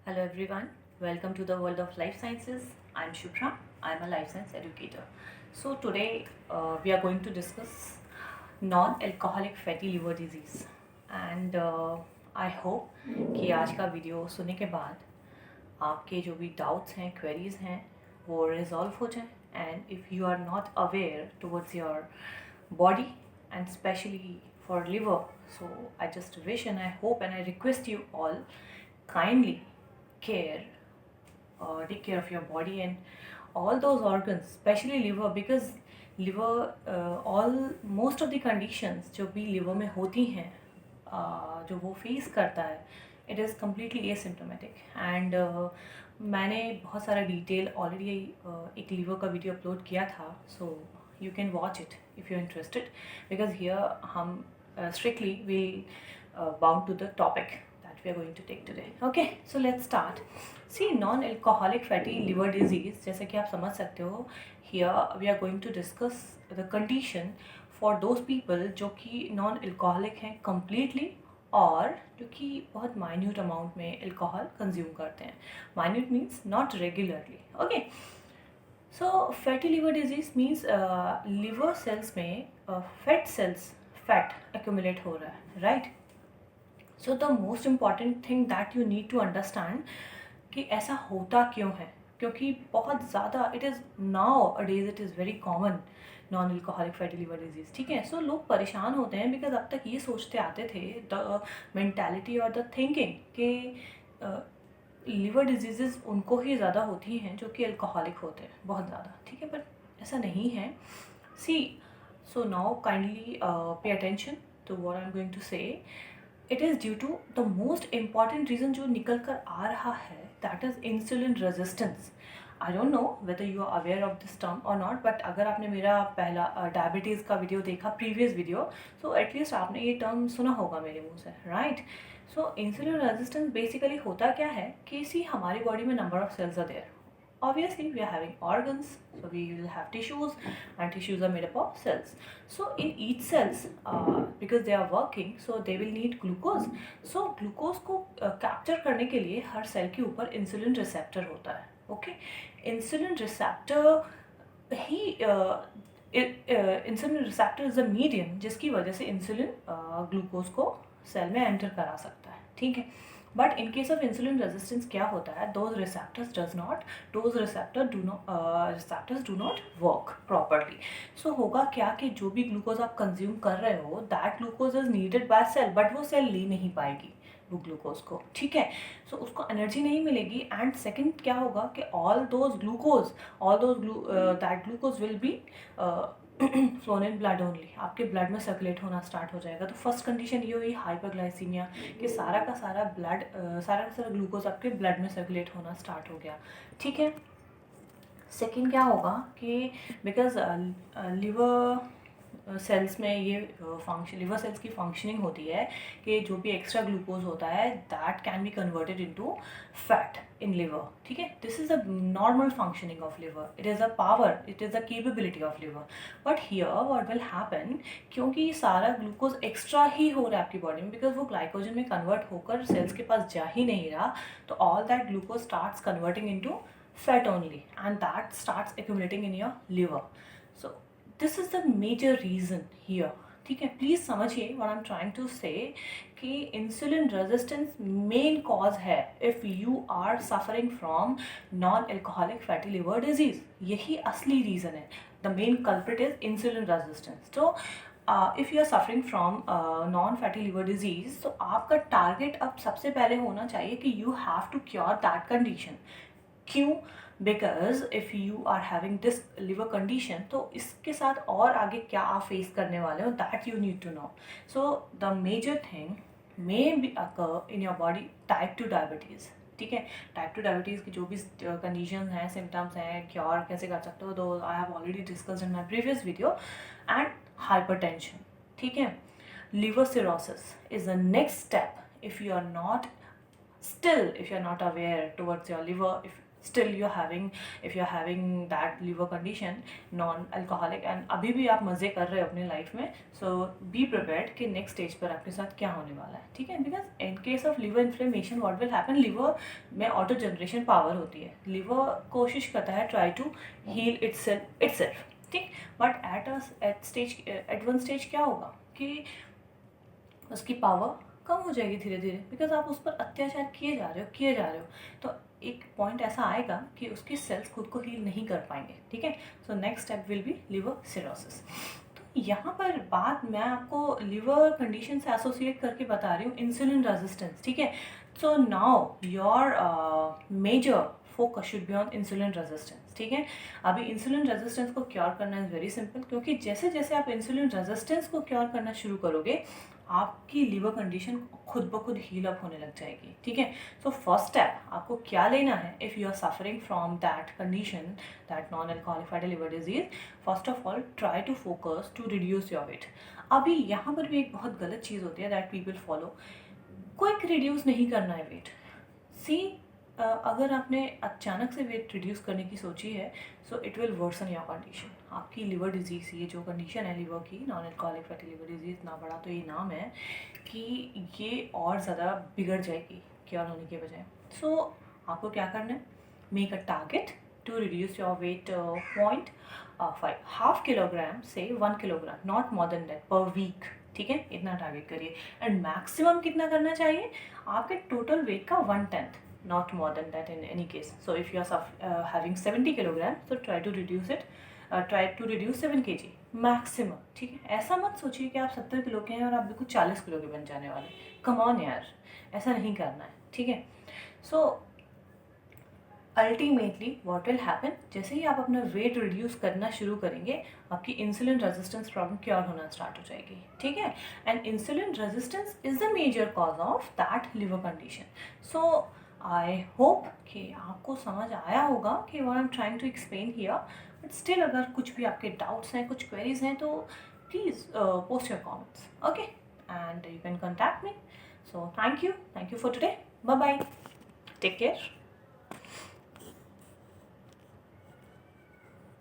Hello everyone, welcome to the world of life sciences. I'm Shubhra, I'm a life science educator. So today we are going to discuss non-alcoholic fatty liver disease and I hope कि आज का video सुनने के बाद आपके जो भी doubts हैं क्वेरीज हैं वो रिजॉल्व हो जाए and if you are not aware towards your body and especially for liver, so I just wish and I hope and I request you all kindly care take care of your body and all those organs, especially liver, because liver all most of the conditions जो भी liver में होती हैं जो वो face करता है it is completely asymptomatic and मैंने बहुत सारा डिटेल ऑलरेडी एक लीवर का वीडियो अपलोड किया था, सो you can watch it if you're interested, because here हम strictly will bound to the topic that we are going to take today. Okay, so let's start. See, non-alcoholic fatty liver disease, जैसे कि आप समझ सकते हो, here we are going to discuss the condition for those people जो कि non-alcoholic हैं completely और जो कि बहुत माइन्यूट अमाउंट में अल्कोहल कंज्यूम करते हैं. Minute means not regularly. Okay, so fatty liver disease means liver cells में फैट सेल्स फैट एक्यूमुलेट हो रहा है, right. So the most important thing that you need to understand कि ऐसा होता क्यों है, क्योंकि बहुत ज़्यादा it is nowadays it is very common non alcoholic fatty liver disease. ठीक है, सो लोग परेशान होते हैं बिकॉज अब तक ये सोचते आते थे द मेंटालिटी और द थिंकिंग कि लिवर डिजीज़ उनको ही ज़्यादा होती हैं जो कि अल्कोहलिक होते हैं बहुत ज़्यादा. ठीक है, बट ऐसा नहीं है. See, so now kindly pay attention to what I am going to say. It is due to the most important reason जो निकल कर आ रहा है, that is insulin resistance. I don't know whether you are aware of this term और not, but अगर आपने मेरा पहला डायबिटीज़ का वीडियो देखा, प्रीवियस वीडियो, सो एटलीस्ट आपने ये टर्म सुना होगा मेरे मुंह से, right. So insulin resistance basically होता क्या है कि सी हमारी बॉडी में number of cells are there. Obviously we are having organs, so we will have tissues, and tissues are made up of cells. So in each cells, because they are working, so they will need glucose. So glucose को capture करने के लिए हर cell के ऊपर insulin receptor होता है. Okay, insulin receptor he insulin receptor is a medium जिसकी वजह से इंसुलिन ग्लूकोज को सेल में एंटर करा सकता है. ठीक है, but in case of insulin resistance क्या होता है, those receptors do not work properly. So होगा क्या कि जो भी ग्लूकोज आप कंज्यूम कर रहे हो, that glucose is needed by cell, but वो सेल ले नहीं पाएगी वो ग्लूकोज को. ठीक है, सो उसको एनर्जी नहीं मिलेगी. एंड सेकंड क्या होगा कि all those that glucose will be flown in blood only, आपके ब्लड में सर्कुलेट होना स्टार्ट हो जाएगा. तो फर्स्ट कंडीशन ये हुई हाइपरग्लाइसीमिया, कि सारा का सारा ग्लूकोज आपके ब्लड में सर्कुलेट होना स्टार्ट हो गया. ठीक है, सेकेंड क्या होगा कि बिकॉज लिवर सेल्स में ये लिवर सेल्स की फंक्शनिंग होती है कि जो भी एक्स्ट्रा ग्लूकोज होता है that can be converted into fat in liver. ठीक है, this is a normal functioning of liver, it is a power, it is a capability of liver. But here what will happen, क्योंकि सारा glucose extra ही हो रहा है आपकी body में, because वो ग्लाइकोजन में कन्वर्ट होकर सेल्स के पास जा ही नहीं रहा, तो all that glucose starts converting into fat only, and that starts accumulating in your liver. So this is the major reason here. ठीक है, प्लीज़ समझिए what I'm trying to say कि इंसुलिन रेजिस्टेंस मेन कॉज है if you are suffering from non alcoholic fatty liver disease. यही असली reason है. The main culprit is insulin resistance. तो if you are suffering from non fatty liver disease, तो आपका target अब सबसे पहले होना चाहिए कि you have to cure that condition. क्यों? Because if you are having this liver condition, तो इसके साथ और आगे क्या आप फेस करने वाले हो, that you need to know. So the major thing may be occur in your body type 2 diabetes. ठीक है, टाइप 2 डायबिटीज़ की जो भी कंडीशन हैं, सिम्टम्स हैं, क्योर कैसे कर सकते हो, दो I have already discussed in my previous video. And hypertension. ठीक है, liver cirrhosis is the next step if you are not aware towards your liver. If still if you're having that liver condition non alcoholic and अभी भी आप मज़े कर रहे हो अपनी लाइफ में, so be prepared कि नेक्स्ट स्टेज पर आपके साथ क्या होने वाला है, ठीक है। Because in case of liver inflammation what will happen, liver में ऑटो जनरेशन पावर होती है, लिवर कोशिश करता है ट्राई टू हील इटसेल्फ, ठीक। बट एट वन स्टेज क्या होगा कि उसकी पावर कम हो जाएगी धीरे धीरे, बिकॉज आप उस पर अत्याचार किए जा रहे हो, तो एक पॉइंट ऐसा आएगा कि उसकी सेल्स खुद को हील नहीं कर पाएंगे, ठीक है। So next step will be liver cirrhosis. तो यहाँ पर बात मैं आपको लिवर कंडीशन से एसोसिएट करके बता रही हूँ इंसुलिन रेजिस्टेंस, ठीक है। So now your major focus should be on insulin resistance, ठीक है। अभी इंसुलिन रेजिस्टेंस को क्योर करना इज़ वेरी सिंपल, क्योंकि जैसे जैसे आप इंसुलिन रेजिस्टेंस को क्योर करना शुरू करोगे आपकी लिवर कंडीशन खुद ब खुद हील अप होने लग जाएगी, ठीक है। सो फर्स्ट स्टेप आपको क्या लेना है if you are suffering from that condition, that non alcoholic fatty liver disease, first of all try to focus to reduce your weight. अभी यहाँ पर भी एक बहुत गलत चीज़ होती है that people follow, quick reduce नहीं करना है वेट। सी अगर आपने अचानक से वेट रिड्यूस करने की सोची है, so it will worsen your condition. आपकी लिवर डिजीज़, ये जो कंडीशन है लिवर की, non alcoholic fatty liver disease, इतना बड़ा तो ये नाम है कि ये और ज़्यादा बिगड़ जाएगी क्योर होने के बजाय। सो आपको क्या करना है, make a target to reduce your weight 0.5 half kilogram से 1 kilogram, not more than that per week, ठीक है। इतना टारगेट करिए। एंड मैक्सिमम कितना करना चाहिए, आपके टोटल वेट का 1/10, not more than that in any case. So if you are having 70 kilograms, so try to reduce 7 kg maximum, ठीक है। ऐसा मत सोचिए कि आप 70 किलो के हैं और आप बिल्कुल 40 किलो के बन जाने वाले, कम ऑन यार, ऐसा नहीं करना है, ठीक है। So ultimately what will happen, जैसे ही आप अपना वेट रिड्यूस करना शुरू करेंगे आपकी इंसुलिन रेजिस्टेंस प्रॉब्लम क्योर होना स्टार्ट हो जाएगी, ठीक है। And insulin resistance is the major cause of that liver condition. So I hope कि आपको समझ आया होगा कि what I am trying to explain here, but still अगर कुछ भी आपके डाउट्स हैं, कुछ क्वेरीज हैं, तो please post your comments, okay, and you can contact me. So thank you for today, bye bye, take care.